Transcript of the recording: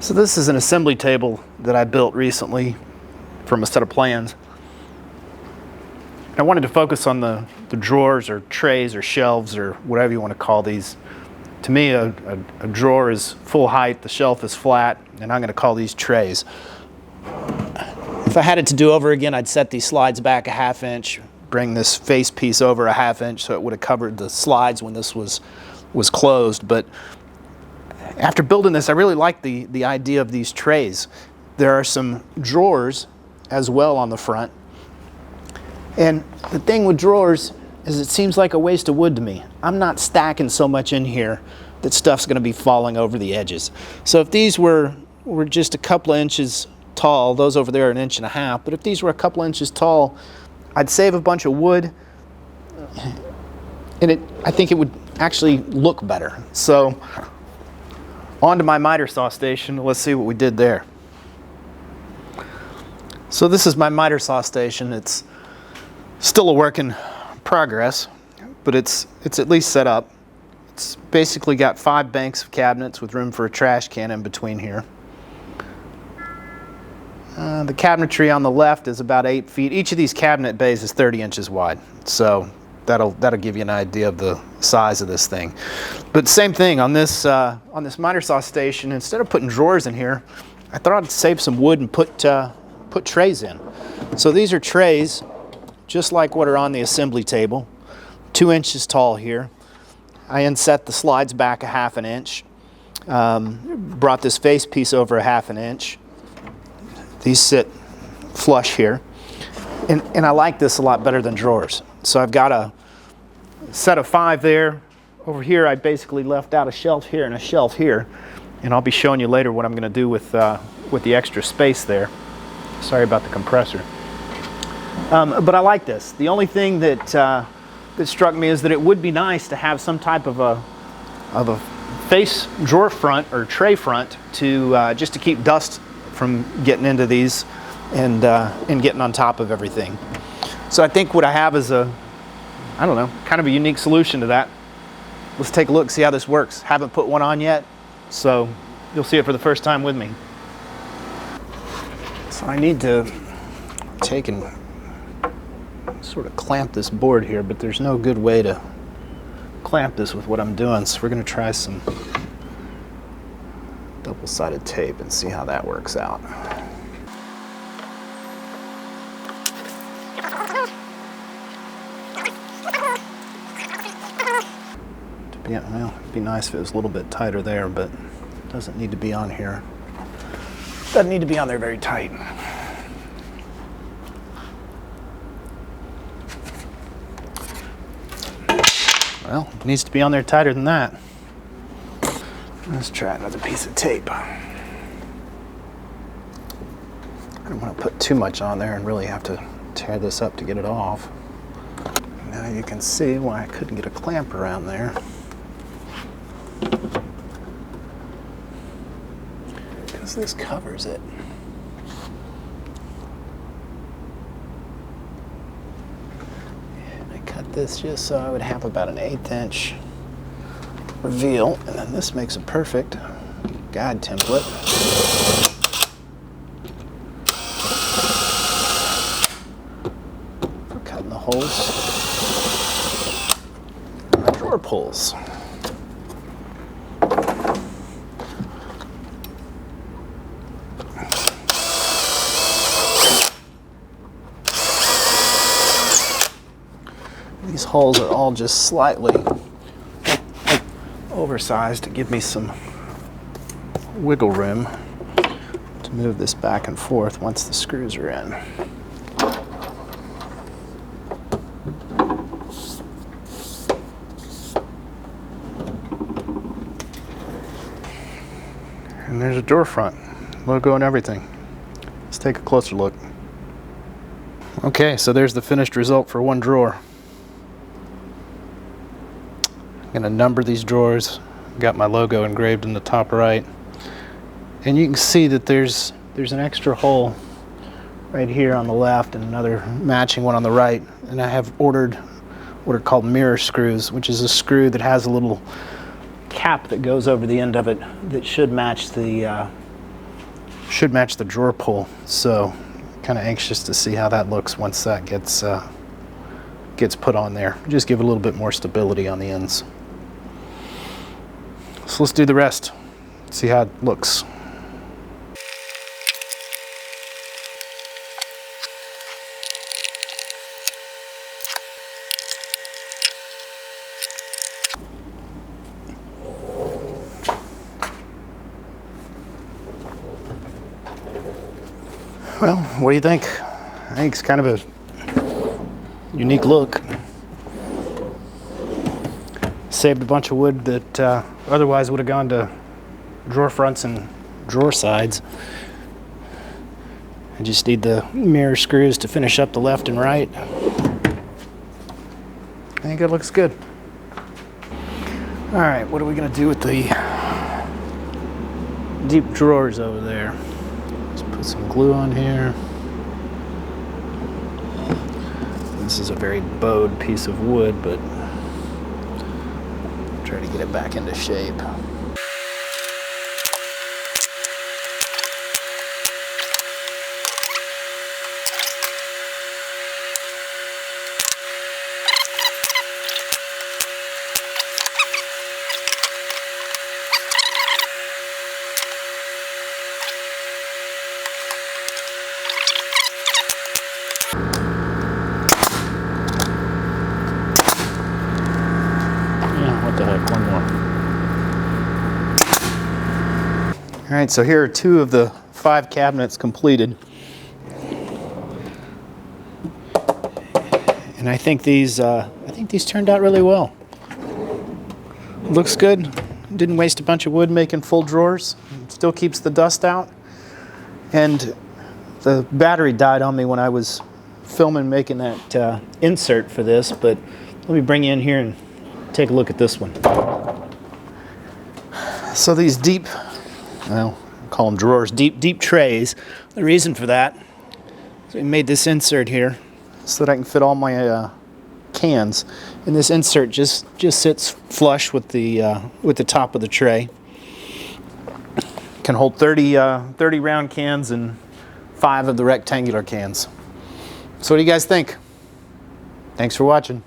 So this is an assembly table that I built recently from a set of plans. I wanted to focus on the drawers or trays or shelves or whatever you want to call these. To me, a drawer is full height, the shelf is flat, and I'm going to call these trays. If I had it to do over again, I'd set these slides back a ½ inch, bring this face piece over a ½ inch so it would have covered the slides when this was closed. But after building this, I really like the idea of these trays. There are some drawers as well on the front. And the thing with drawers is it seems like a waste of wood to me. I'm not stacking so much in here that stuff's going to be falling over the edges. So if these were just a couple of inches tall, those over there are 1.5 inches, but if these were a couple inches tall, I'd save a bunch of wood, and I think it would actually look better. So on to my miter saw station. Let's see what we did there. So this is my miter saw station. It's still a work in progress, but it's at least set up. It's basically got 5 banks of cabinets with room for a trash can in between here. The cabinetry on the left is about 8 feet. Each of these cabinet bays is 30 inches wide, so that'll give you an idea of the size of this thing. But same thing on this miter saw station. Instead of putting drawers in here, I thought I'd save some wood and put trays in. So these are trays, just like what are on the assembly table, 2 inches tall here. I inset the slides back a ½ inch. Brought this face piece over a ½ inch. These sit flush here. And I like this a lot better than drawers. So I've got a set of 5 there. Over here I basically left out a shelf here and a shelf here. And I'll be showing you later what I'm going to do with the extra space there. Sorry about the compressor. But I like this. The only thing that struck me is that it would be nice to have some type of a face drawer front or tray front to just to keep dust from getting into these and getting on top of everything. So I think what I have is I don't know, kind of a unique solution to that. Let's take a look, see how this works. Haven't put one on yet, so you'll see it for the first time with me. So I need to take and sort of clamp this board here, but there's no good way to clamp this with what I'm doing, so we're going to try some double-sided tape and see how that works out. Well, it'd be nice if it was a little bit tighter there, but it doesn't need to be on here. Doesn't need to be on there very tight. Well, it needs to be on there tighter than that. Let's try another piece of tape. I don't want to put too much on there and really have to tear this up to get it off. Now you can see why I couldn't get a clamp around there. Because this covers it. And I cut this just so I would have about an 1/8 inch reveal, and then this makes a perfect guide template. For cutting the holes and the drawer pulls. These holes are all just slightly oversized to give me some wiggle room to move this back and forth once the screws are in. And there's a drawer front, logo and everything. Let's take a closer look. Okay, so there's the finished result for one drawer. I'm going to number these drawers. Got my logo engraved in the top right. And you can see that there's an extra hole right here on the left and another matching one on the right. And I have ordered what are called mirror screws, which is a screw that has a little cap that goes over the end of it that should match the should match the drawer pull. So kind of anxious to see how that looks once that gets put on there. Just give it a little bit more stability on the ends. So let's do the rest. See how it looks. Well, what do you think? I think it's kind of a unique look. Saved a bunch of wood that otherwise would have gone to drawer fronts and drawer sides. I just need the mirror screws to finish up the left and right. I think it looks good. All right, what are we gonna do with the deep drawers over there? Put some glue on here. This is a very bowed piece of wood, but try to get it back into shape. What the heck, one more. All right, so here are 2 of the 5 cabinets completed. And I think these turned out really well. Looks good. Didn't waste a bunch of wood making full drawers. Still keeps the dust out. And the battery died on me when I was filming making that insert for this, but let me bring you in here and take a look at this one. So these deep, well, call them drawers, deep trays. The reason for that is we made this insert here so that I can fit all my cans. And this insert just sits flush with the top of the tray. Can hold 30 round cans and 5 of the rectangular cans. So what do you guys think? Thanks for watching.